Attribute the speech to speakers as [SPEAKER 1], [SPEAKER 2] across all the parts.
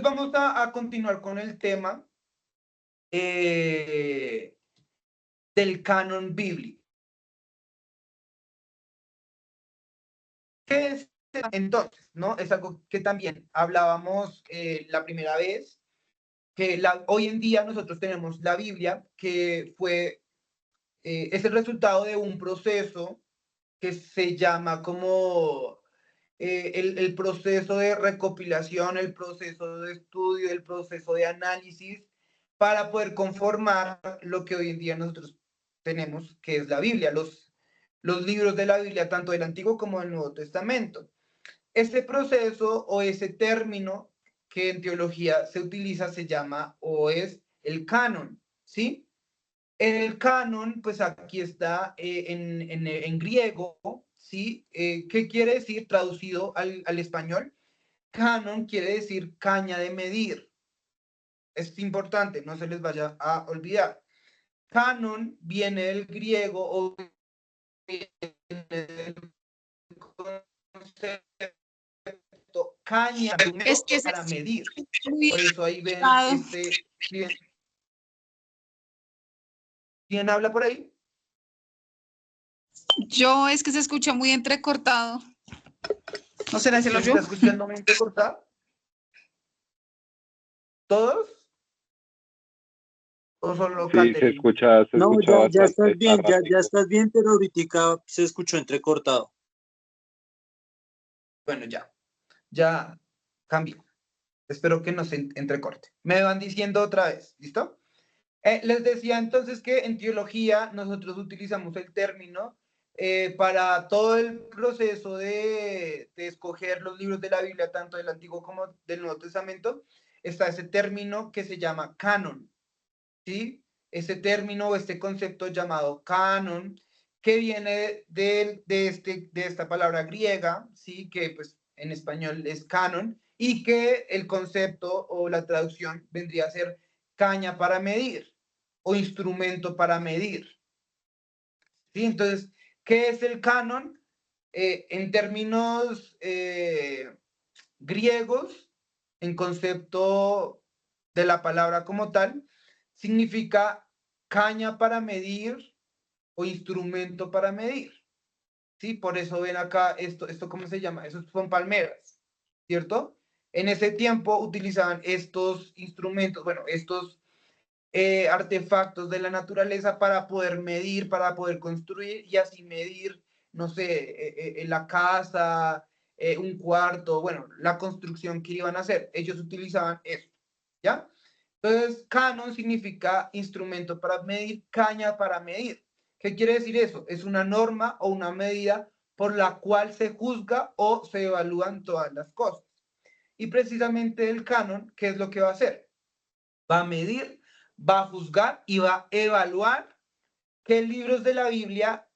[SPEAKER 1] vamos a continuar con el tema del canon bíblico. ¿Qué es entonces? ¿No? Es algo que también hablábamos la primera vez, que hoy en día nosotros tenemos la Biblia, que es el resultado de un proceso que se llama como el proceso de recopilación, el proceso de estudio, el proceso de análisis, para poder conformar lo que hoy en día nosotros tenemos, que es la Biblia, los libros de la Biblia, tanto del Antiguo como del Nuevo Testamento. Este proceso o ese término que en teología se utiliza se llama o es el canon, ¿sí? El canon, pues aquí está en griego, ¿sí? ¿Qué quiere decir traducido al español? Canon quiere decir caña de medir. Es importante, no se les vaya a olvidar. Canon viene del griego o viene del concepto caña
[SPEAKER 2] Es que
[SPEAKER 1] para medir.
[SPEAKER 2] muy
[SPEAKER 1] Por eso ahí ven
[SPEAKER 2] complicado.
[SPEAKER 1] ¿Quién habla por ahí?
[SPEAKER 2] Es que se escucha muy entrecortado. ¿No será
[SPEAKER 1] ¿Se
[SPEAKER 2] yo?
[SPEAKER 1] está escuchando muy entrecortado? ¿Todos? ¿O solo
[SPEAKER 3] Sí,
[SPEAKER 1] Catherine?
[SPEAKER 3] se escucha
[SPEAKER 4] No, ya
[SPEAKER 3] bastante
[SPEAKER 4] estás bien, ya
[SPEAKER 3] errático.
[SPEAKER 4] estás bien, pero ahorita se escuchó entrecortado.
[SPEAKER 1] Bueno, ya cambió. Espero que no se entrecorte. Me van diciendo otra vez, ¿listo? Les decía entonces que en teología nosotros utilizamos el término para todo el proceso de escoger los libros de la Biblia, tanto del Antiguo como del Nuevo Testamento, está ese término que se llama canon, ¿sí? Ese término o este concepto llamado canon, que viene de esta palabra griega, ¿sí? Que pues en español es canon, y que el concepto o la traducción vendría a ser caña para medir o instrumento para medir. ¿Sí? Entonces, ¿qué es el canon? En términos griegos, en concepto de la palabra como tal, significa caña para medir o instrumento para medir. ¿Sí? Por eso ven acá esto ¿cómo se llama? Esos son palmeras, ¿cierto? En ese tiempo utilizaban estos instrumentos, bueno, estos artefactos de la naturaleza para poder medir, para poder construir y así medir, no sé, la casa, un cuarto, bueno, la construcción que iban a hacer. Ellos utilizaban esto, ¿ya? Entonces, canon significa instrumento para medir, caña para medir. ¿Qué quiere decir eso? Es una norma o una medida por la cual se juzga o se evalúan todas las cosas. Y precisamente el canon, ¿qué es lo que va a hacer? Va a medir, va a juzgar y va a evaluar qué libros de la Biblia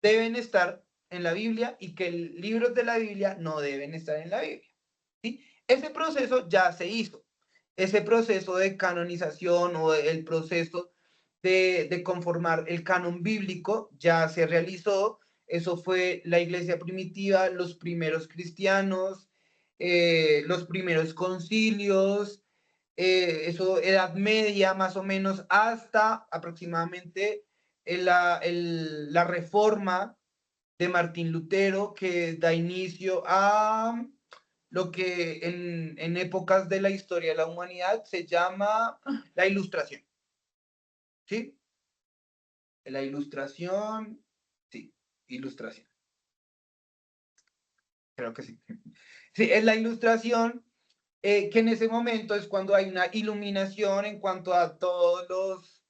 [SPEAKER 1] deben estar en la Biblia y qué libros de la Biblia no deben estar en la Biblia. ¿Sí? Ese proceso ya se hizo. Ese proceso de canonización o el proceso de conformar el canon bíblico ya se realizó. Eso fue la iglesia primitiva, los primeros cristianos, los primeros concilios, eso, Edad Media más o menos, hasta aproximadamente la reforma de Martín Lutero, que da inicio a lo que en épocas de la historia de la humanidad se llama la Ilustración. ¿Sí? La Ilustración, sí, Ilustración. Creo que sí. Sí, es la Ilustración, que en ese momento es cuando hay una iluminación en cuanto a todos los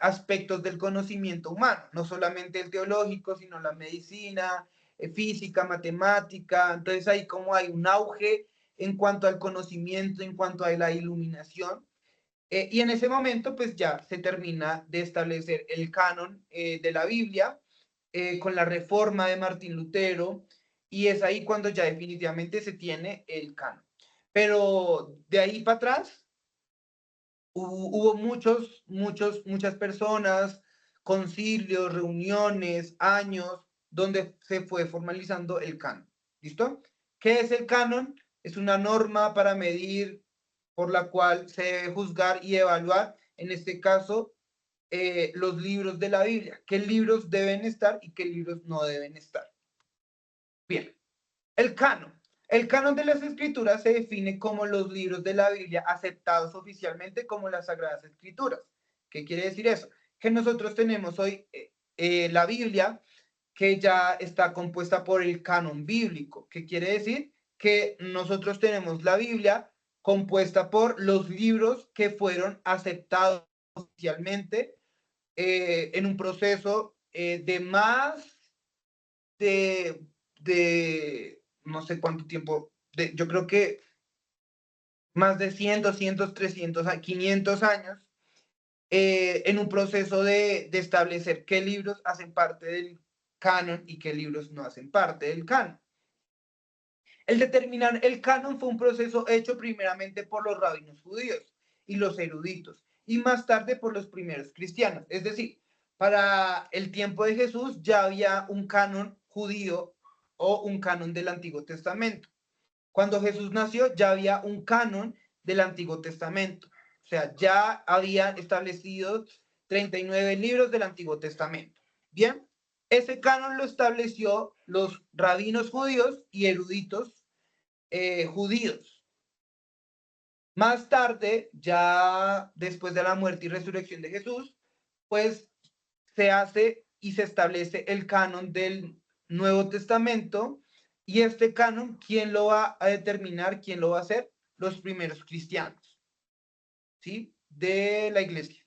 [SPEAKER 1] aspectos del conocimiento humano, no solamente el teológico, sino la medicina, física, matemática. Entonces ahí como hay un auge en cuanto al conocimiento, en cuanto a la iluminación. Y en ese momento pues ya se termina de establecer el canon de la Biblia con la reforma de Martín Lutero, y es ahí cuando ya definitivamente se tiene el canon. Pero de ahí para atrás hubo muchas personas, concilios, reuniones, años, donde se fue formalizando el canon. ¿Listo? ¿Qué es el canon? es una norma para medir por la cual se debe juzgar y evaluar, en este caso, los libros de la Biblia, qué libros deben estar y qué libros no deben estar. Bien, el canon. El canon de las escrituras se define como los libros de la Biblia aceptados oficialmente como las Sagradas Escrituras. ¿Qué quiere decir eso? Que nosotros tenemos hoy la Biblia, que ya está compuesta por el canon bíblico. ¿Qué quiere decir? Que nosotros tenemos la Biblia compuesta por los libros que fueron aceptados oficialmente en un proceso de más de no sé cuánto tiempo, yo creo que más de 100, 200, 300, 500 años, en un proceso de establecer qué libros hacen parte del canon y qué libros no hacen parte del canon. El determinar el canon fue un proceso hecho primeramente por los rabinos judíos y los eruditos, y más tarde por los primeros cristianos. Es decir, para el tiempo de Jesús ya había un canon judío o un canon del Antiguo Testamento. Cuando Jesús nació ya había un canon del Antiguo Testamento. O sea, ya habían establecido 39 libros del Antiguo Testamento. Bien, ese canon lo estableció los rabinos judíos y eruditos judíos. Más tarde, ya después de la muerte y resurrección de Jesús, pues se hace y se establece el canon del Nuevo Testamento. Y este canon, ¿quién lo va a determinar? ¿Quién lo va a hacer? Los primeros cristianos, ¿sí? De la iglesia.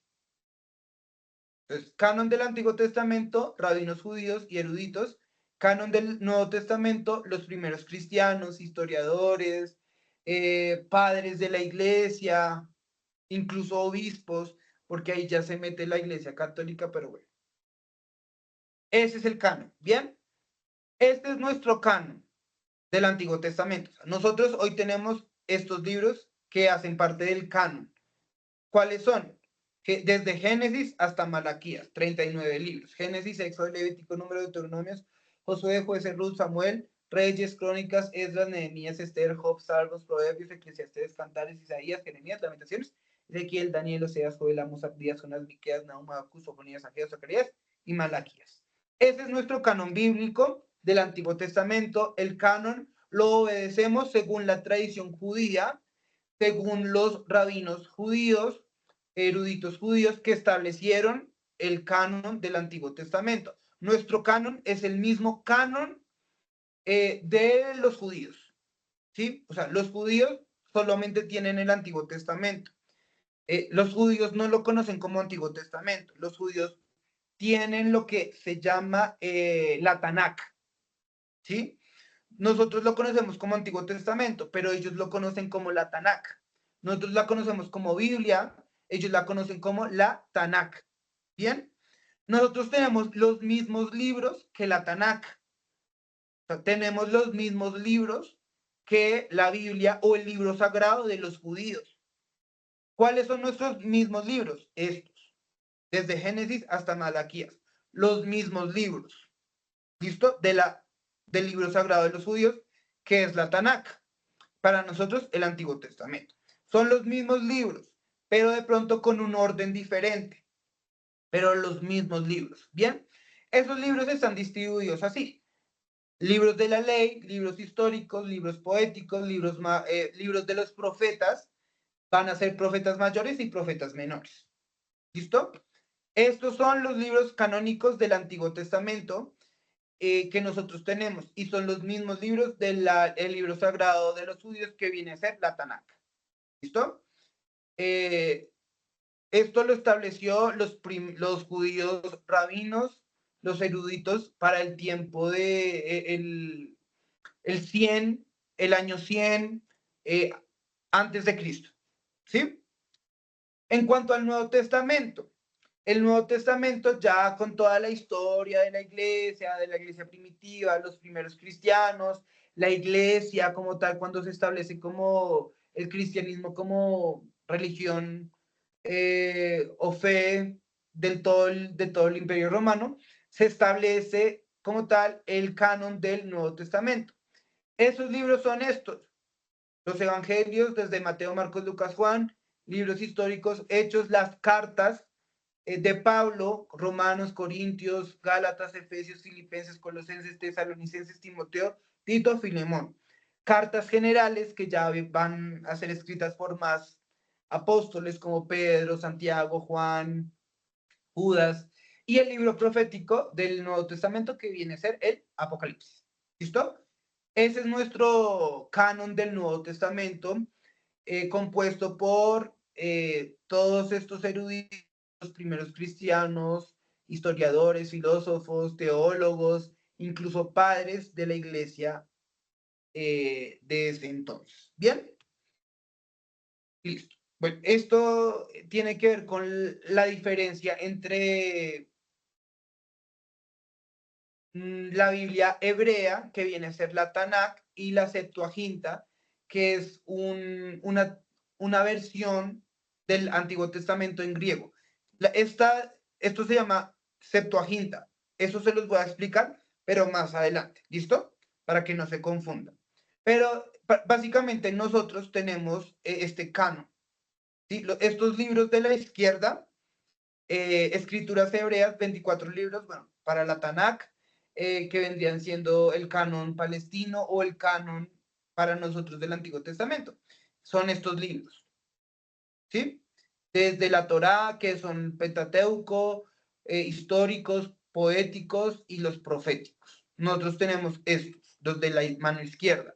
[SPEAKER 1] Entonces, canon del Antiguo Testamento, rabinos judíos y eruditos. Canon del Nuevo Testamento, los primeros cristianos, historiadores, padres de la iglesia, incluso obispos, porque ahí ya se mete la iglesia católica, pero bueno. Ese es el canon, ¿bien? Este es nuestro canon del Antiguo Testamento. Nosotros hoy tenemos estos libros que hacen parte del canon. ¿Cuáles son? Que desde Génesis hasta Malaquías, 39 libros. Génesis, Éxodo, Levítico, Número, Deuteronomios, Josué, Jueces, Ruth, Samuel, Reyes, Crónicas, Esdras, Nehemías, Esther, Job, Salmos, Proverbios, Eclesiastés, Cantares, Isaías, Jeremías, Lamentaciones, Ezequiel, Daniel, Oseas, Joel, Amos, Abdías, Jonás, Miqueas, Nahum, Habacuc, Sofonías, Ageo, Zacarías y Malaquías. Ese es nuestro canon bíblico del Antiguo Testamento. El canon lo obedecemos según la tradición judía, según los rabinos judíos, eruditos judíos que establecieron el canon del Antiguo Testamento. Nuestro canon es el mismo canon de los judíos, ¿sí? O sea, los judíos solamente tienen el Antiguo Testamento. Los judíos no lo conocen como Antiguo Testamento. Los judíos tienen lo que se llama la Tanakh, ¿sí? Nosotros lo conocemos como Antiguo Testamento, pero ellos lo conocen como la Tanakh. Nosotros la conocemos como Biblia, ellos la conocen como la Tanakh. ¿Bien? Nosotros tenemos los mismos libros que la Tanakh. O sea, tenemos los mismos libros que la Biblia o el libro sagrado de los judíos. ¿Cuáles son nuestros mismos libros? Estos, desde Génesis hasta Malaquías. Los mismos libros. ¿Listo? Del libro sagrado de los judíos, que es la Tanakh. Para nosotros, el Antiguo Testamento. Son los mismos libros, pero de pronto con un orden diferente, pero los mismos libros. Bien, esos libros están distribuidos así. Libros de la ley, libros históricos, libros poéticos, libros de los profetas. Van a ser profetas mayores y profetas menores. ¿Listo? Estos son los libros canónicos del Antiguo Testamento que nosotros tenemos y son los mismos libros del libro sagrado de los judíos que viene a ser la Tanakh. ¿Listo? Esto lo estableció los judíos rabinos, los eruditos, para el tiempo de el 100, el año 100 antes de Cristo. ¿Sí? En cuanto al Nuevo Testamento, el Nuevo Testamento ya con toda la historia de la iglesia primitiva, los primeros cristianos, la iglesia como tal, cuando se establece como el cristianismo como religión o fe de todo el imperio romano, se establece como tal el canon del Nuevo Testamento. Esos libros son estos. Los evangelios, desde Mateo, Marcos, Lucas, Juan, libros históricos, hechos, las cartas de Pablo, Romanos, Corintios, Gálatas, Efesios, Filipenses, Colosenses, Tesalonicenses, Timoteo, Tito, Filemón. Cartas generales que ya van a ser escritas por más apóstoles como Pedro, Santiago, Juan, Judas, y el libro profético del Nuevo Testamento que viene a ser el Apocalipsis. ¿Listo? Ese es nuestro canon del Nuevo Testamento, compuesto por todos estos eruditos, los primeros cristianos, historiadores, filósofos, teólogos, incluso padres de la iglesia de ese entonces. ¿Bien? Listo. Bueno, esto tiene que ver con la diferencia entre la Biblia hebrea, que viene a ser la Tanakh, y la Septuaginta, que es una versión del Antiguo Testamento en griego. Esto se llama Septuaginta. Eso se los voy a explicar, pero más adelante. ¿Listo? Para que no se confundan. Pero básicamente nosotros tenemos este canon. ¿Sí? Estos libros de la izquierda, escrituras hebreas, 24 libros, bueno, para la Tanakh, que vendrían siendo el canon palestino o el canon para nosotros del Antiguo Testamento. Son estos libros, ¿sí? Desde la Torá, que son Pentateuco, históricos, poéticos y los proféticos. Nosotros tenemos estos, los de la mano izquierda.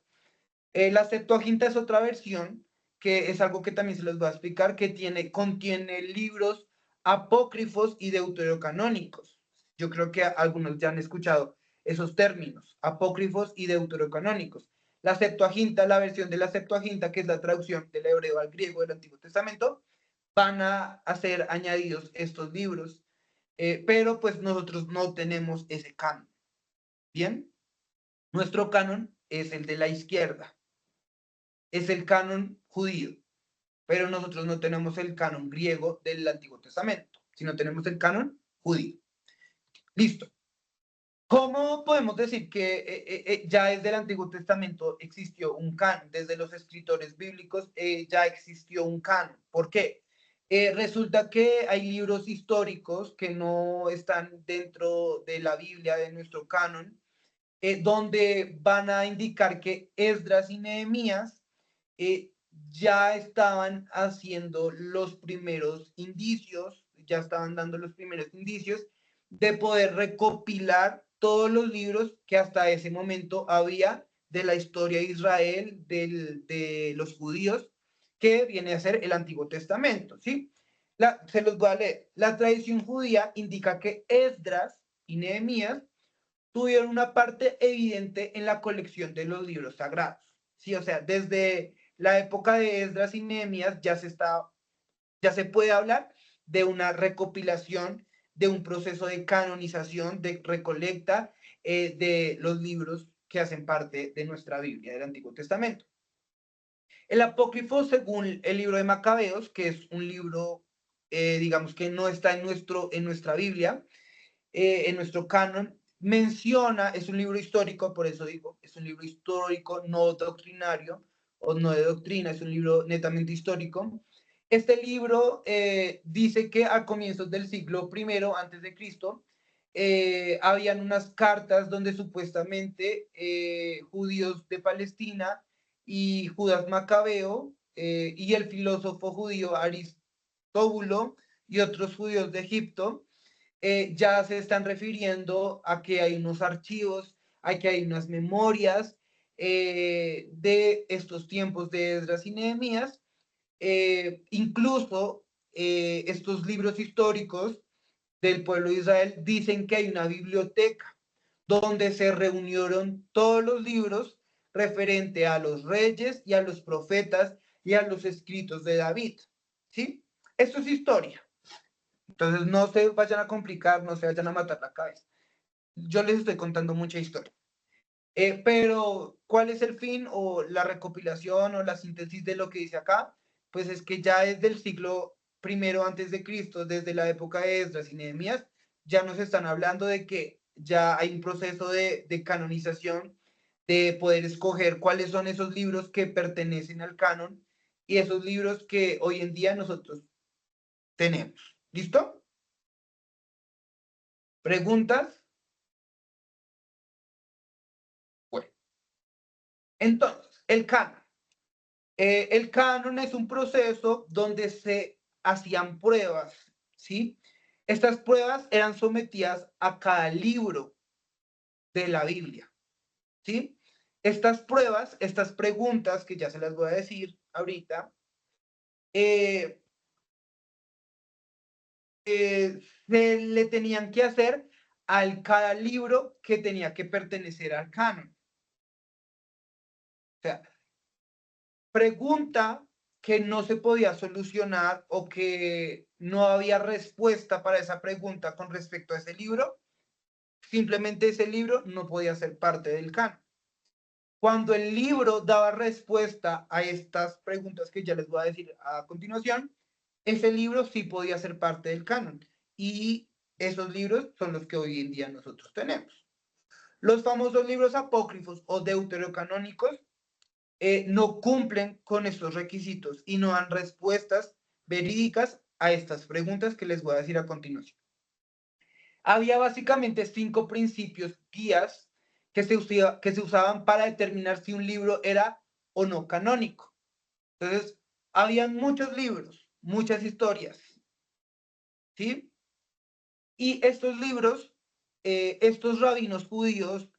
[SPEAKER 1] La Septuaginta es otra versión, que es algo que también se les voy a explicar, que contiene libros apócrifos y deuterocanónicos. Yo creo que algunos ya han escuchado esos términos, apócrifos y deuterocanónicos. La Septuaginta, la versión de la Septuaginta, que es la traducción del hebreo al griego del Antiguo Testamento, van a ser añadidos estos libros, pero pues nosotros no tenemos ese canon. Bien, nuestro canon es el de la izquierda, es el canon judío, pero nosotros no tenemos el canon griego del Antiguo Testamento, sino tenemos el canon judío. Listo. ¿Cómo podemos decir que ya desde el Antiguo Testamento existió un canon? Desde los escritores bíblicos ya existió un canon. ¿Por qué? Resulta que hay libros históricos que no están dentro de la Biblia, de nuestro canon, donde van a indicar que Esdras y Nehemías ya estaban haciendo los primeros indicios, ya estaban dando los primeros indicios de poder recopilar todos los libros que hasta ese momento había de la historia de Israel, de los judíos, que viene a ser el Antiguo Testamento, ¿sí? Se los voy a leer. La tradición judía indica que Esdras y Nehemías tuvieron una parte evidente en la colección de los libros sagrados, ¿sí? O sea, desde la época de Esdras y Nehemías ya se puede hablar de una recopilación, de un proceso de canonización, de recolecta de los libros que hacen parte de nuestra Biblia, del Antiguo Testamento. El apócrifo, según el libro de Macabeos, que es un libro, digamos que no está en nuestra Biblia, en nuestro canon, menciona, es un libro histórico, por eso digo, es un libro histórico, no doctrinario, o no de doctrina, es un libro netamente histórico. Este libro dice que a comienzos del siglo I antes de Cristo, habían unas cartas donde supuestamente judíos de Palestina y Judas Macabeo y el filósofo judío Aristóbulo y otros judíos de Egipto ya se están refiriendo a que hay unos archivos, a que hay unas memorias de estos tiempos de Esdras y Nehemías, incluso estos libros históricos del pueblo de Israel dicen que hay una biblioteca donde se reunieron todos los libros referente a los reyes y a los profetas y a los escritos de David. ¿Sí? Esto es historia. Entonces no se vayan a complicar, no se vayan a matar la cabeza. Yo les estoy contando mucha historia. Pero, ¿cuál es el fin o la recopilación o la síntesis de lo que dice acá? Pues es que ya desde el siglo I antes de Cristo, desde la época de Esdras y Nehemías, ya nos están hablando de que ya hay un proceso de canonización de poder escoger cuáles son esos libros que pertenecen al canon y esos libros que hoy en día nosotros tenemos. ¿Listo? ¿Preguntas? Bueno, entonces, el canon. El canon es un proceso donde se hacían pruebas, ¿sí? Estas pruebas eran sometidas a cada libro de la Biblia, ¿sí? Estas pruebas, estas preguntas, que ya se las voy a decir ahorita, eh, se le tenían que hacer al cada libro que tenía que pertenecer al canon. O sea, pregunta que no se podía solucionar o que no había respuesta para esa pregunta con respecto a ese libro, simplemente ese libro no podía ser parte del canon. Cuando el libro daba respuesta a estas preguntas que ya les voy a decir a continuación, ese libro sí podía ser parte del canon. Y esos libros son los que hoy en día nosotros tenemos. Los famosos libros apócrifos o deuterocanónicos no cumplen con estos requisitos y no dan respuestas verídicas a estas preguntas que les voy a decir a continuación. Había básicamente 5 principios guías que se usaban para determinar si un libro era o no canónico. Entonces, habían muchos libros, muchas historias, ¿sí? Y estos libros, estos rabinos judíos,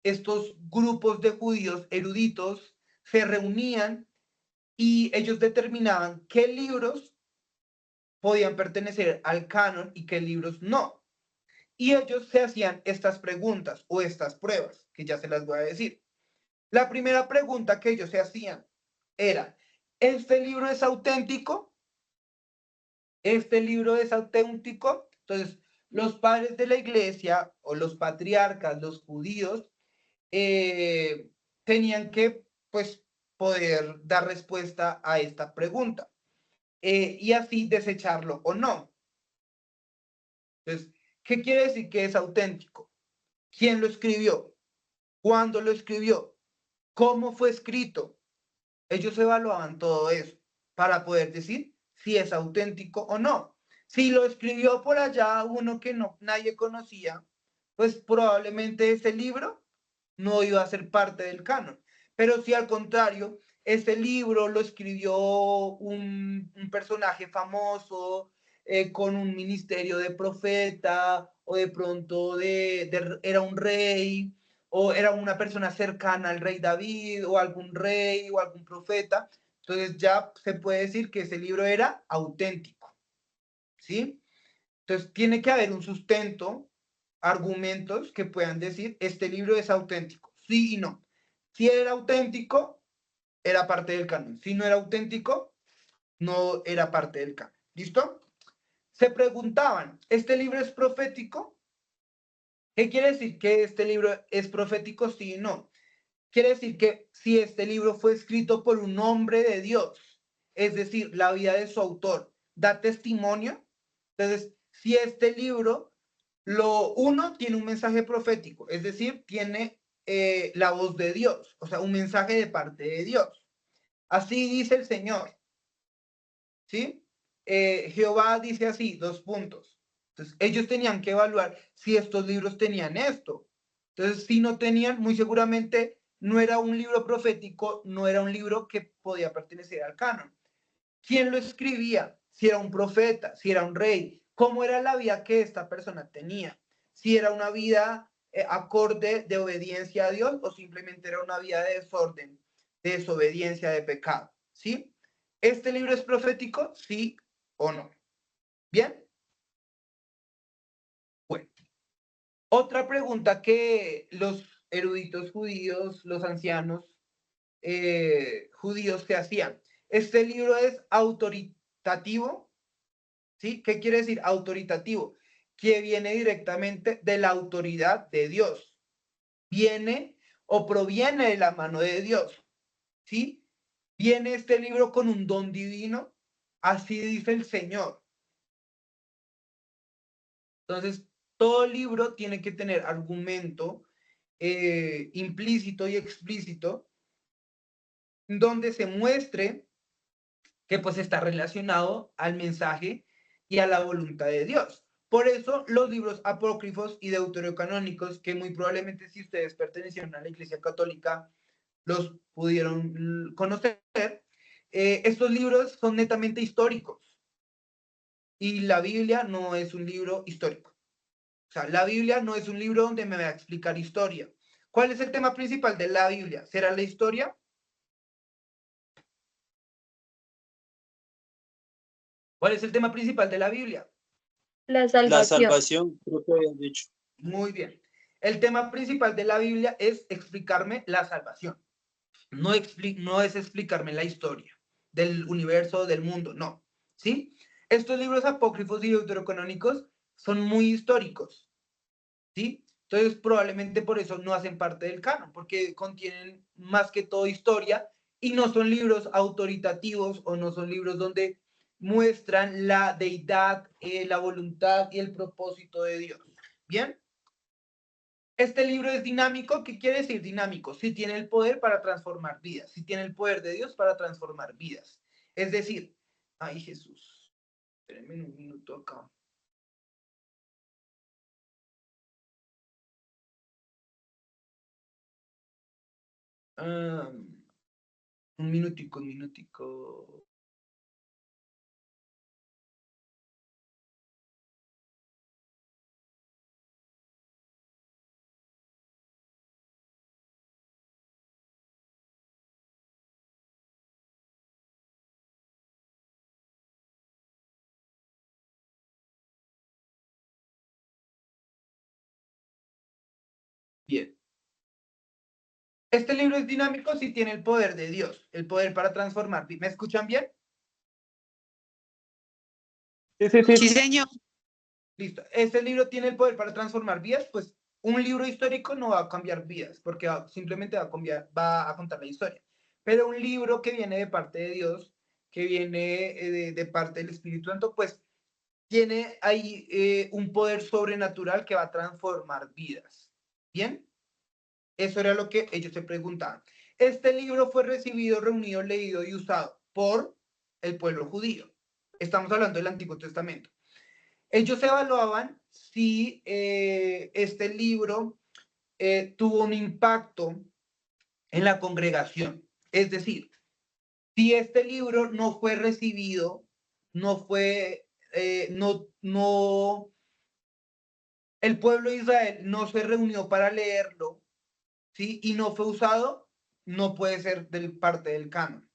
[SPEAKER 1] estos grupos de judíos eruditos, se reunían y ellos determinaban qué libros podían pertenecer al canon y qué libros no. Y ellos se hacían estas preguntas o estas pruebas, que ya se las voy a decir. La primera pregunta que ellos se hacían era, ¿este libro es auténtico? ¿Este libro es auténtico? Entonces, los padres de la iglesia o los patriarcas, los judíos, eh, tenían que, pues, poder dar respuesta a esta pregunta y así desecharlo o no. Entonces, ¿qué quiere decir que es auténtico? ¿Quién lo escribió? ¿Cuándo lo escribió? ¿Cómo fue escrito? Ellos evaluaban todo eso para poder decir si es auténtico o no. Si lo escribió por allá uno que no nadie conocía, pues probablemente ese libro no iba a ser parte del canon. Pero si al contrario, ese libro lo escribió un personaje famoso, con un ministerio de profeta, o de pronto era un rey, o era una persona cercana al rey David, o algún rey, o algún profeta, entonces ya se puede decir que ese libro era auténtico, ¿sí? Entonces tiene que haber un sustento, argumentos que puedan decir, este libro es auténtico, sí y no. Si era auténtico, era parte del canon. Si no era auténtico, no era parte del canon. ¿Listo? Se preguntaban, ¿este libro es profético? ¿Qué quiere decir que este libro es profético? Sí y no. Quiere decir que si este libro fue escrito por un hombre de Dios, es decir, la vida de su autor, da testimonio. Entonces, si este libro, uno tiene un mensaje profético, es decir, tiene la voz de Dios, o sea, un mensaje de parte de Dios. Así dice el Señor, ¿sí? Jehová dice así, 2 puntos. Entonces, ellos tenían que evaluar si estos libros tenían esto. Entonces, si no tenían, muy seguramente no era un libro profético, no era un libro que podía pertenecer al canon. ¿Quién lo escribía? Si era un profeta, si era un rey, cómo era la vida que esta persona tenía, si era una vida acorde de obediencia a Dios o simplemente era una vida de desorden, de desobediencia, de pecado, ¿sí? ¿Este libro es profético? Sí o no. ¿Bien? Bueno, otra pregunta que los eruditos judíos, los ancianos judíos se hacían. ¿Este libro es autoritativo? ¿Sí? ¿Qué quiere decir autoritativo? Que viene directamente de la autoridad de Dios. Viene o proviene de la mano de Dios. ¿Sí? Viene este libro con un don divino. Así dice el Señor. Entonces, todo libro tiene que tener argumento implícito y explícito, donde se muestre que pues está relacionado al mensaje y a la voluntad de Dios. Por eso los libros apócrifos y deuterocanónicos, que muy probablemente si ustedes pertenecieron a la Iglesia Católica, los pudieron conocer, estos libros son netamente históricos y la Biblia no es un libro histórico. O sea, la Biblia no es un libro donde me va a explicar historia. ¿Cuál es el tema principal de la Biblia? ¿Será la historia? ¿Cuál es el tema principal de la Biblia?
[SPEAKER 3] La
[SPEAKER 4] La
[SPEAKER 3] salvación.
[SPEAKER 4] salvación, creo que habían dicho.
[SPEAKER 1] Muy bien. El tema principal de la Biblia es explicarme la salvación. No es explicarme la historia del universo, del mundo, no. ¿Sí? Estos libros apócrifos y deuterocanónicos son muy históricos. ¿Sí? Entonces, probablemente por eso no hacen parte del canon, porque contienen más que todo historia y no son libros autoritativos o no son libros donde muestran la deidad, la voluntad y el propósito de Dios. ¿Bien? Este libro es dinámico. ¿Qué quiere decir dinámico? Si tiene el poder para transformar vidas, si tiene el poder de Dios para transformar vidas. Es decir, ay Jesús, espérenme un minuto acá. Un minutico, un minutico. Bien. Este libro es dinámico si tiene el poder de Dios, el poder para transformar. ¿Me escuchan bien?
[SPEAKER 5] Sí, sí,
[SPEAKER 2] Sí,
[SPEAKER 5] sí.
[SPEAKER 2] señor.
[SPEAKER 1] Listo. Este libro tiene el poder para transformar vidas, pues un libro histórico no va a cambiar vidas, porque simplemente va a contar la historia. Pero un libro que viene de parte de Dios, que viene de parte del Espíritu Santo, pues tiene ahí un poder sobrenatural que va a transformar vidas. ¿Bien? Eso era lo que ellos se preguntaban. Este libro fue recibido, reunido, leído y usado por el pueblo judío. Estamos hablando del Antiguo Testamento. Ellos evaluaban si este libro tuvo un impacto en la congregación. Es decir, si este libro no fue recibido, no fue, no, el pueblo de Israel no se reunió para leerlo, ¿sí? Y no fue usado, no puede ser parte del canon,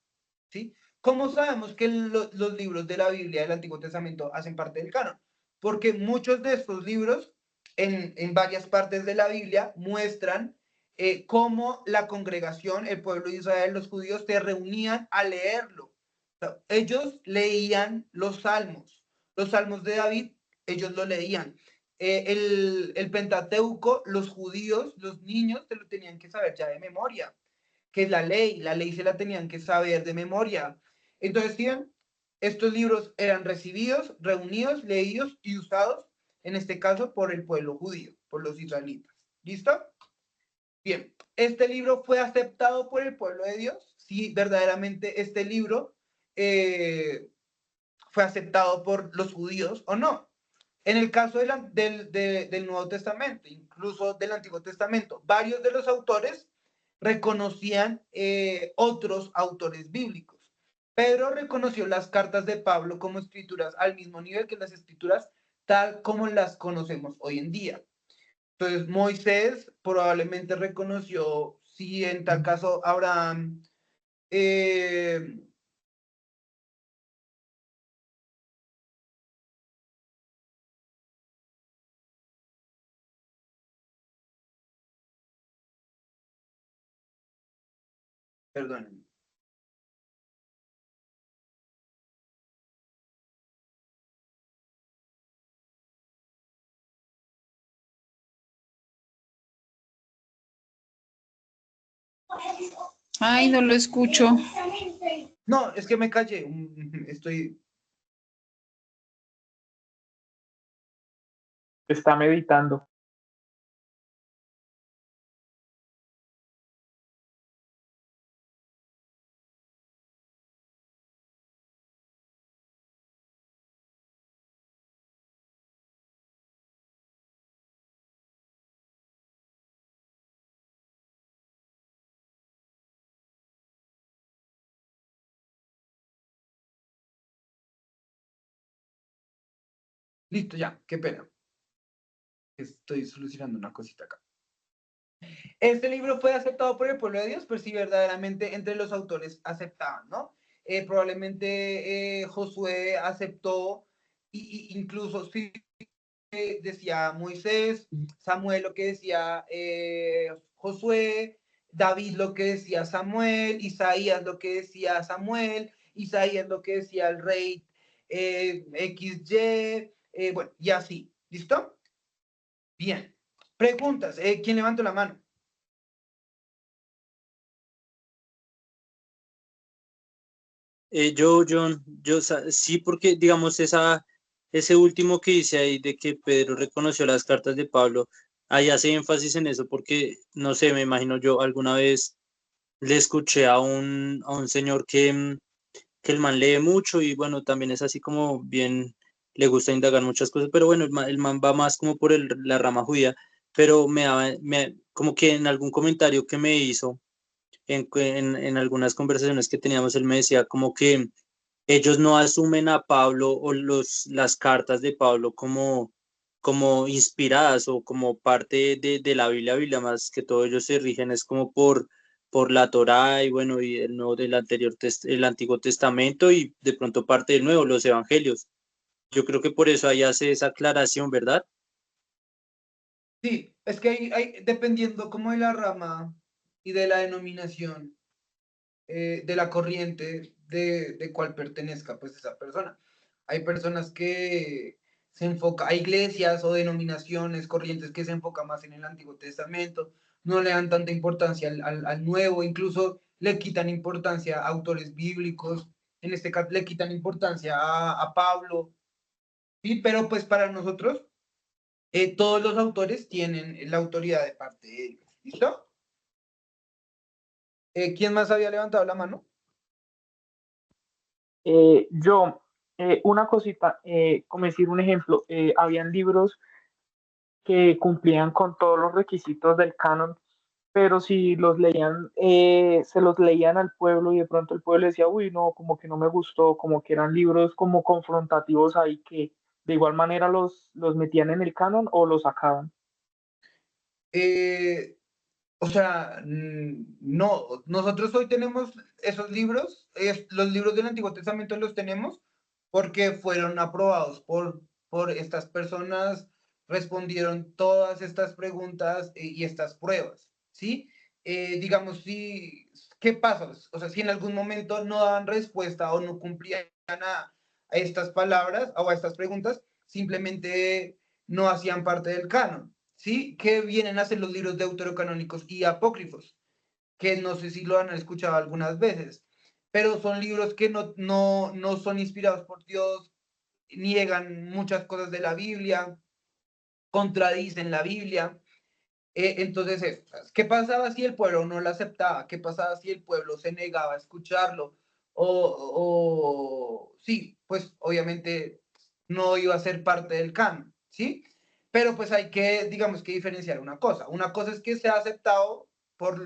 [SPEAKER 1] ¿sí? ¿Cómo sabemos que los libros de la Biblia del Antiguo Testamento hacen parte del canon? Porque muchos de estos libros, en varias partes de la Biblia, muestran cómo la congregación, el pueblo de Israel, los judíos, se reunían a leerlo. O sea, ellos leían los salmos de David, ellos lo leían. El Pentateuco, los judíos, los niños, se lo tenían que saber ya de memoria, que es la ley se la tenían que saber de memoria. Entonces, ¿sí? Estos libros eran recibidos, reunidos, leídos y usados, en este caso, por el pueblo judío, por los israelitas. ¿Listo? Bien, ¿este libro fue aceptado por el pueblo de Dios? Sí, verdaderamente este libro fue aceptado por los judíos o no. En el caso del Nuevo Testamento, incluso del Antiguo Testamento, varios de los autores reconocían otros autores bíblicos. Pedro reconoció las cartas de Pablo como escrituras al mismo nivel que las escrituras tal como las conocemos hoy en día. Entonces, Moisés probablemente reconoció, si en tal caso Abraham, eh, perdónenme.
[SPEAKER 2] Ay, no lo escucho.
[SPEAKER 1] No, es que me callé, estoy.
[SPEAKER 5] Está meditando.
[SPEAKER 1] Listo, ya, qué pena. Estoy solucionando una cosita acá. Este libro fue aceptado por el pueblo de Dios, pues sí, verdaderamente entre los autores aceptaban, ¿no? Probablemente Josué aceptó, incluso sí decía Moisés, Samuel lo que decía Josué, David lo que decía Samuel, Isaías lo que decía Samuel, Isaías lo que decía el rey XY, bueno, y así, ¿listo? Bien. Preguntas, ¿quién levantó la mano?
[SPEAKER 4] Sí, porque digamos ese último que dice ahí de que Pedro reconoció las cartas de Pablo, ahí hace énfasis en eso porque, no sé, me imagino yo alguna vez le escuché a un señor que el man lee mucho y bueno, también es así como bien, le gusta indagar muchas cosas, pero bueno, el man va más como por la rama judía, pero como que en algún comentario que me hizo, en algunas conversaciones que teníamos, él me decía como que ellos no asumen a Pablo o las cartas de Pablo como inspiradas o como parte de la Biblia, más que todo ellos se rigen es como por la Torá y bueno, y el nuevo del el Antiguo Testamento y de pronto parte del Nuevo, los Evangelios. Yo creo que por eso ahí hace esa aclaración, ¿verdad?
[SPEAKER 1] Sí, es que dependiendo como de la rama y de la denominación, de la corriente de cuál pertenezca pues esa persona. Hay personas que se enfocan, hay iglesias o denominaciones, corrientes que se enfocan más en el Antiguo Testamento, no le dan tanta importancia al Nuevo, incluso le quitan importancia a autores bíblicos, en este caso le quitan importancia a Pablo, ¿sí? Pero pues para nosotros todos los autores tienen la autoridad de parte de ellos. ¿Listo? ¿Quién más había levantado la mano?
[SPEAKER 3] Yo, una cosita, como decir un ejemplo, habían libros que cumplían con todos los requisitos del canon, pero si los leían, se los leían al pueblo y de pronto el pueblo decía, uy, no, como que no me gustó, como que eran libros como confrontativos ahí que de igual manera los metían en el canon o los sacaban.
[SPEAKER 1] Eh, o sea, no, nosotros hoy tenemos esos libros, los libros del Antiguo Testamento los tenemos porque fueron aprobados por estas personas, respondieron todas estas preguntas y estas pruebas, ¿sí? Digamos, si, ¿qué pasa? O sea, si en algún momento no daban respuesta o no cumplían a estas palabras o a estas preguntas, simplemente no hacían parte del canon. ¿Sí? Que vienen a ser los libros deuterocanónicos y apócrifos, que no sé si lo han escuchado algunas veces, pero son libros que no son inspirados por Dios, niegan muchas cosas de la Biblia, contradicen la Biblia. Entonces, ¿qué pasaba si el pueblo no lo aceptaba? ¿Qué pasaba si el pueblo se negaba a escucharlo? Sí, pues obviamente no iba a ser parte del canon, ¿sí? Pero pues hay que, digamos que diferenciar una cosa. Una cosa es que sea aceptado por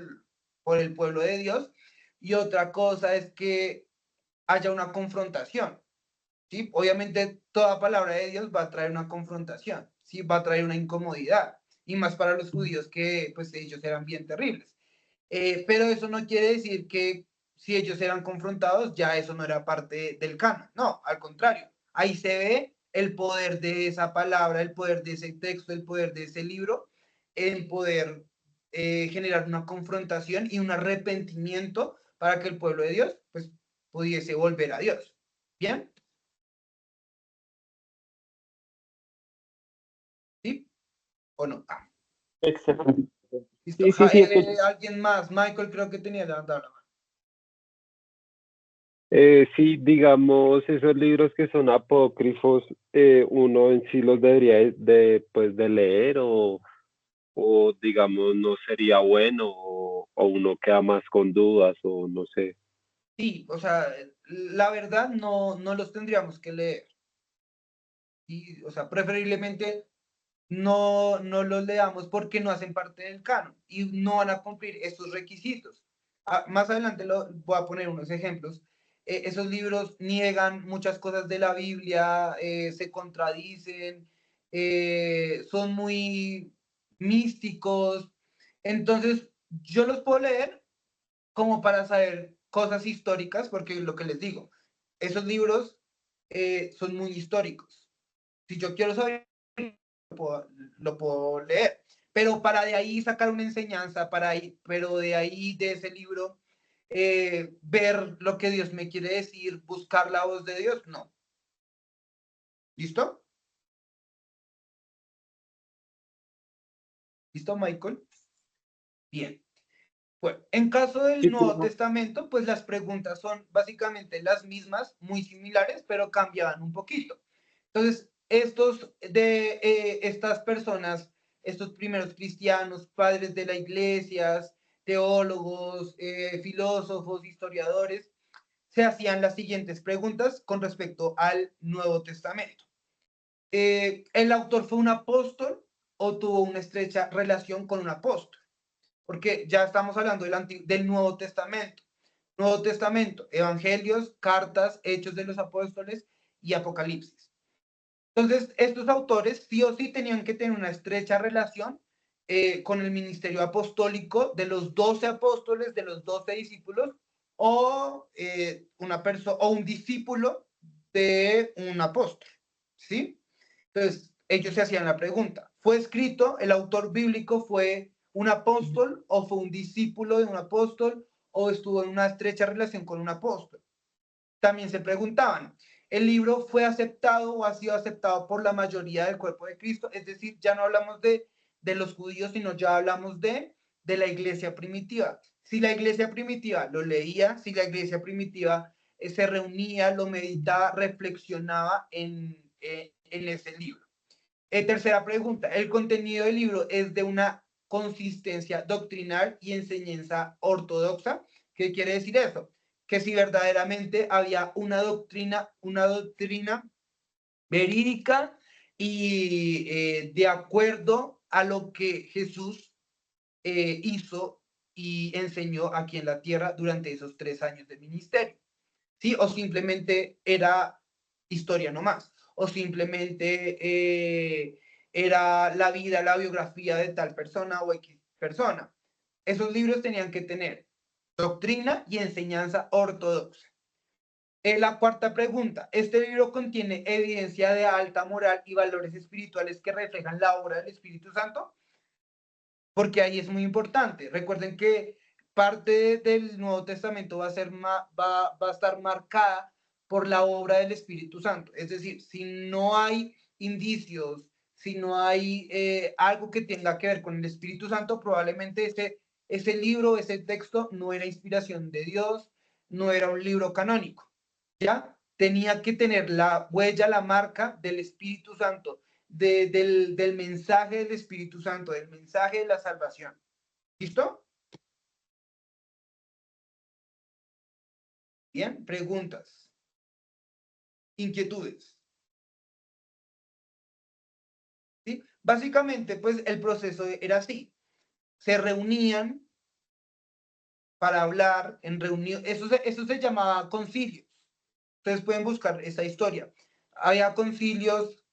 [SPEAKER 1] el pueblo de Dios y otra cosa es que haya una confrontación, ¿sí? Obviamente toda palabra de Dios va a traer una confrontación, ¿sí? Va a traer una incomodidad, y más para los judíos que pues ellos eran bien terribles. Pero eso no quiere decir que si ellos eran confrontados, ya eso no era parte del canon, no, al contrario, ahí se ve el poder de esa palabra, el poder de ese texto, el poder de ese libro, en poder generar una confrontación y un arrepentimiento para que el pueblo de Dios pues pudiese volver a Dios. ¿Bien? ¿Sí o no? Ah,
[SPEAKER 3] Excelente.
[SPEAKER 1] listo.
[SPEAKER 3] Sí, sí, sí, escucho.
[SPEAKER 1] Alguien más, Michael creo que tenía levantado la mano.
[SPEAKER 5] Sí, digamos, esos libros que son apócrifos, uno en sí los debería pues, de leer o digamos no sería bueno o uno queda más con dudas o no sé.
[SPEAKER 1] Sí, o sea, la verdad no los tendríamos que leer. Y, o sea, preferiblemente no los leamos porque no hacen parte del canon y no van a cumplir estos requisitos. Más adelante voy a poner unos ejemplos. esos libros niegan muchas cosas de la Biblia, se contradicen, son muy místicos. Entonces, yo los puedo leer como para saber cosas históricas, porque lo que les digo, esos libros son muy históricos. Si yo quiero saber, lo puedo leer. Pero para de ahí sacar una enseñanza, pero de ahí, de ese libro, ver lo que Dios me quiere decir, buscar la voz de Dios, no. ¿Listo? ¿Listo, Michael? Bien. Bueno, en caso del
[SPEAKER 3] Sí,
[SPEAKER 1] Nuevo
[SPEAKER 3] claro.
[SPEAKER 1] Testamento, pues las preguntas son básicamente las mismas, muy similares, pero cambiaban un poquito. Entonces, estas personas, estos primeros cristianos, padres de la iglesia, teólogos, filósofos, historiadores, se hacían las siguientes preguntas con respecto al Nuevo Testamento. ¿El autor fue un apóstol o tuvo una estrecha relación con un apóstol? Porque ya estamos hablando del Nuevo Testamento. Nuevo Testamento, Evangelios, cartas, Hechos de los Apóstoles y Apocalipsis. Entonces, estos autores sí o sí tenían que tener una estrecha relación con el ministerio apostólico de los 12 apóstoles, de los 12 discípulos, o, o un discípulo de un apóstol, ¿sí? Entonces, ellos se hacían la pregunta, ¿fue escrito, el autor bíblico fue un apóstol o fue un discípulo de un apóstol o estuvo en una estrecha relación con un apóstol? También se preguntaban, ¿el libro fue aceptado o ha sido aceptado por la mayoría del cuerpo de Cristo? Es decir, ya no hablamos de los judíos, sino ya hablamos de la iglesia primitiva. Si la iglesia primitiva lo leía, si la iglesia primitiva se reunía, lo meditaba, reflexionaba en ese libro. Tercera pregunta, ¿el contenido del libro es de una consistencia doctrinal y enseñanza ortodoxa? ¿Qué quiere decir eso? Que si verdaderamente había una doctrina verídica y de acuerdo a lo que Jesús hizo y enseñó aquí en la tierra durante esos 3 años de ministerio. ¿Sí? O simplemente era historia nomás, o simplemente era la vida, la biografía de tal persona o X persona. Esos libros tenían que tener doctrina y enseñanza ortodoxa. La cuarta pregunta, ¿este libro contiene evidencia de alta moral y valores espirituales que reflejan la obra del Espíritu Santo? Porque ahí es muy importante. Recuerden que parte del Nuevo Testamento va a estar marcada por la obra del Espíritu Santo. Es decir, si no hay indicios, si no hay algo que tenga que ver con el Espíritu Santo, probablemente ese libro, ese texto no era inspiración de Dios, no era un libro canónico. ¿Ya? Tenía que tener la huella, la marca del Espíritu Santo, del mensaje del Espíritu Santo, del mensaje de la salvación. ¿Listo? Bien, preguntas, inquietudes. ¿Sí? Básicamente, pues el proceso era así. Se reunían para hablar en reunión. Eso se llamaba concilios. Ustedes pueden buscar esa historia. Había concilios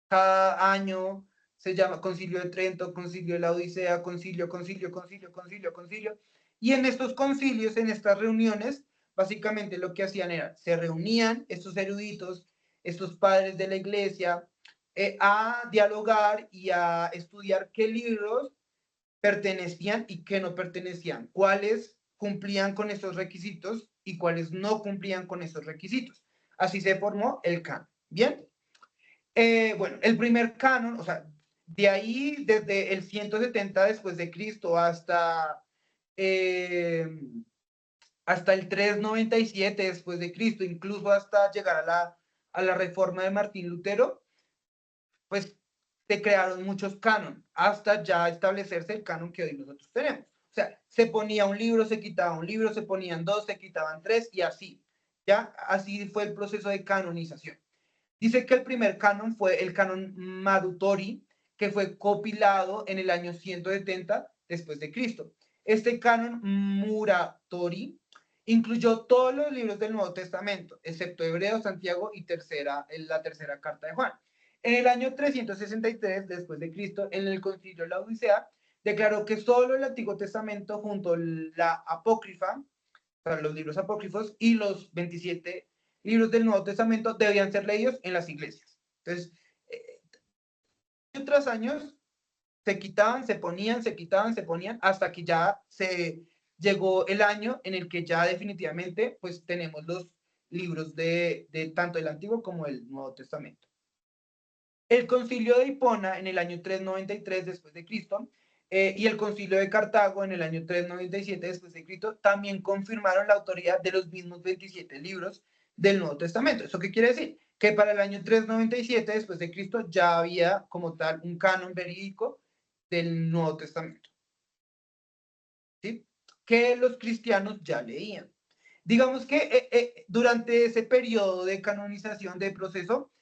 [SPEAKER 1] cada año, se llama Concilio de Trento, Concilio de la Odisea, concilio. Y en estos concilios, en estas reuniones, básicamente lo que hacían era, se reunían estos eruditos, estos padres de la iglesia, a dialogar y a estudiar qué libros pertenecían y qué no pertenecían, cuáles cumplían con esos requisitos y cuáles no cumplían con esos requisitos. Así se formó el canon. Bien. Bueno, el primer canon, o sea, de ahí desde el 170 después de Cristo eh, hasta el 397 después de Cristo, incluso hasta llegar a la reforma de Martín Lutero, pues se crearon muchos canon, hasta ya establecerse el canon que hoy nosotros tenemos. O sea, se ponía un libro, se quitaba un libro, se ponían dos, se quitaban tres y así. Ya, así fue el proceso de canonización. Dice que el primer canon fue el canon Marutori, que fue compilado en el año 170 después de Cristo. Este canon Muratori Incluyó todos los libros del Nuevo Testamento, excepto Hebreos, Santiago y la tercera carta de Juan. En el año 363 después de Cristo, en el concilio de la Odisea, declaró que solo el Antiguo Testamento junto a la apócrifa, o sea, los libros apócrifos y los 27 libros del Nuevo Testamento debían ser leídos en las iglesias. Entonces, año tras años se quitaban, se ponían, se quitaban, se ponían, hasta que ya se llegó el año en el que ya definitivamente pues tenemos los libros de tanto el Antiguo como el Nuevo Testamento. El concilio de Hipona en el año 393 después de Cristo y el concilio de Cartago en el año 397 después de Cristo también confirmaron la autoridad de los mismos 27 libros del Nuevo Testamento. ¿Eso qué quiere decir? Que para el año 397 después de Cristo ya había como tal un canon verídico del Nuevo Testamento, ¿sí? Que los cristianos ya leían. Digamos que durante ese periodo de canonización del proceso,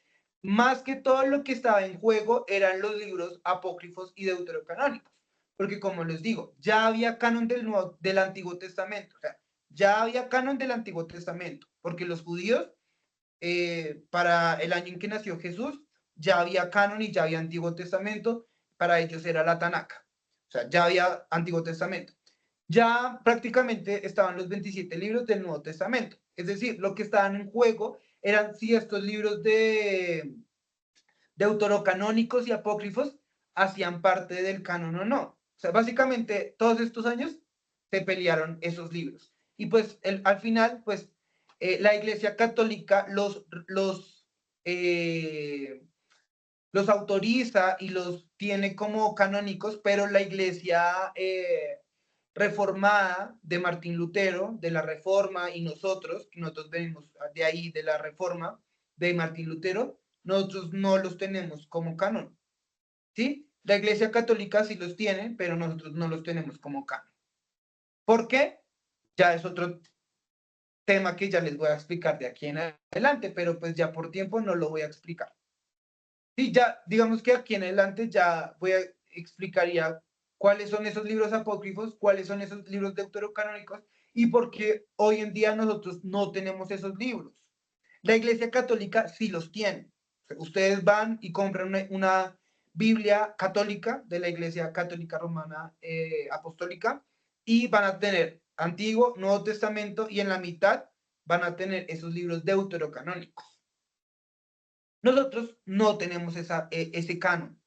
[SPEAKER 1] más que todo lo que estaba en juego eran los libros apócrifos y deuterocanónicos, porque como les digo, ya había canon del Antiguo Testamento, o sea, ya había canon del Antiguo Testamento, porque los judíos, para el año en que nació Jesús, ya había canon y ya había Antiguo Testamento, para ellos era la Tanakh, o sea, ya había Antiguo Testamento. Ya prácticamente estaban los 27 libros del Nuevo Testamento, es decir, lo que estaban en juego eran si estos libros de deuterocanónicos y apócrifos hacían parte del canon o no. O sea, básicamente todos estos años se pelearon esos libros. Y pues al final, pues la Iglesia Católica los autoriza y los tiene como canónicos, pero la Iglesia reformada de Martín Lutero, de la Reforma, y nosotros venimos de ahí, de la Reforma de Martín Lutero, nosotros no los tenemos como canon, ¿sí? La Iglesia Católica sí los tiene, pero nosotros no los tenemos como canon. ¿Por qué? Ya es otro tema que ya les voy a explicar de aquí en adelante, pero pues ya por tiempo no lo voy a explicar. Sí, ya digamos que aquí en adelante ya voy a explicaría cuáles son esos libros apócrifos, cuáles son esos libros deuterocanónicos y por qué hoy en día nosotros no tenemos esos libros. La Iglesia Católica sí los tiene. Ustedes van y compran una Biblia católica de la Iglesia Católica Romana Apostólica y van a tener Antiguo, Nuevo Testamento y en la mitad van a tener esos libros deuterocanónicos. Nosotros no tenemos ese canon.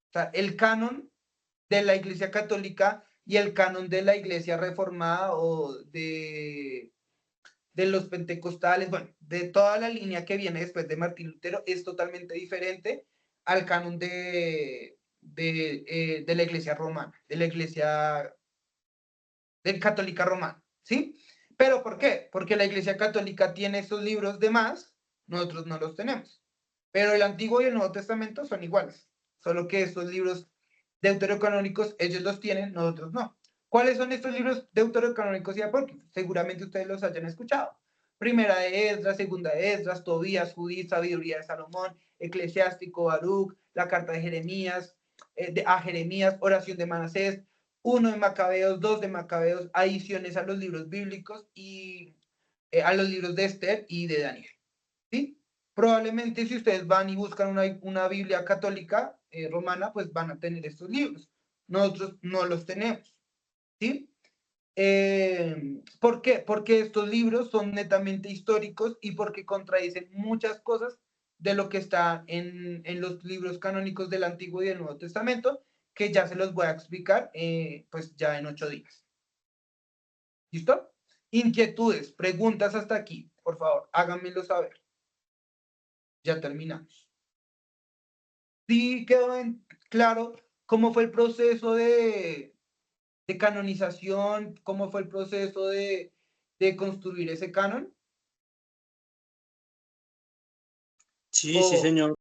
[SPEAKER 1] O sea, el canon de la Iglesia Católica y el canon de la Iglesia Reformada o de los pentecostales, bueno, de toda la línea que viene después de Martín Lutero es totalmente diferente al canon de la Iglesia Romana, de la Iglesia Católica Romana, ¿sí? ¿Pero por qué? Porque la Iglesia Católica tiene esos libros de más, nosotros no los tenemos. Pero el Antiguo y el Nuevo Testamento son iguales, solo que estos libros deuterocanónicos ellos los tienen, nosotros no. ¿Cuáles son estos libros deuterocanónicos y apócrifos? Seguramente ustedes los hayan escuchado. Primera de Esdras, Segunda de Esdras, Tobías, Judith, Sabiduría de Salomón, Eclesiástico, Baruch, la carta de Jeremías, a Jeremías, oración de Manasés, 1 de Macabeos, 2 de Macabeos, adiciones a los libros bíblicos y a los libros de Esther y de Daniel. ¿Sí? Probablemente si ustedes van y buscan una Biblia católica romana, pues van a tener estos libros. Nosotros no los tenemos. ¿Sí? ¿Por qué? Porque estos libros son netamente históricos y porque contradicen muchas cosas de lo que está en los libros canónicos del Antiguo y del Nuevo Testamento, que ya se los voy a explicar pues ya en 8 días. ¿Listo? Inquietudes, preguntas hasta aquí, por favor, háganmelo saber. Ya terminamos. Sí quedó claro cómo fue el proceso de canonización, cómo fue el proceso de construir ese canon.
[SPEAKER 4] Sí, sí, señor.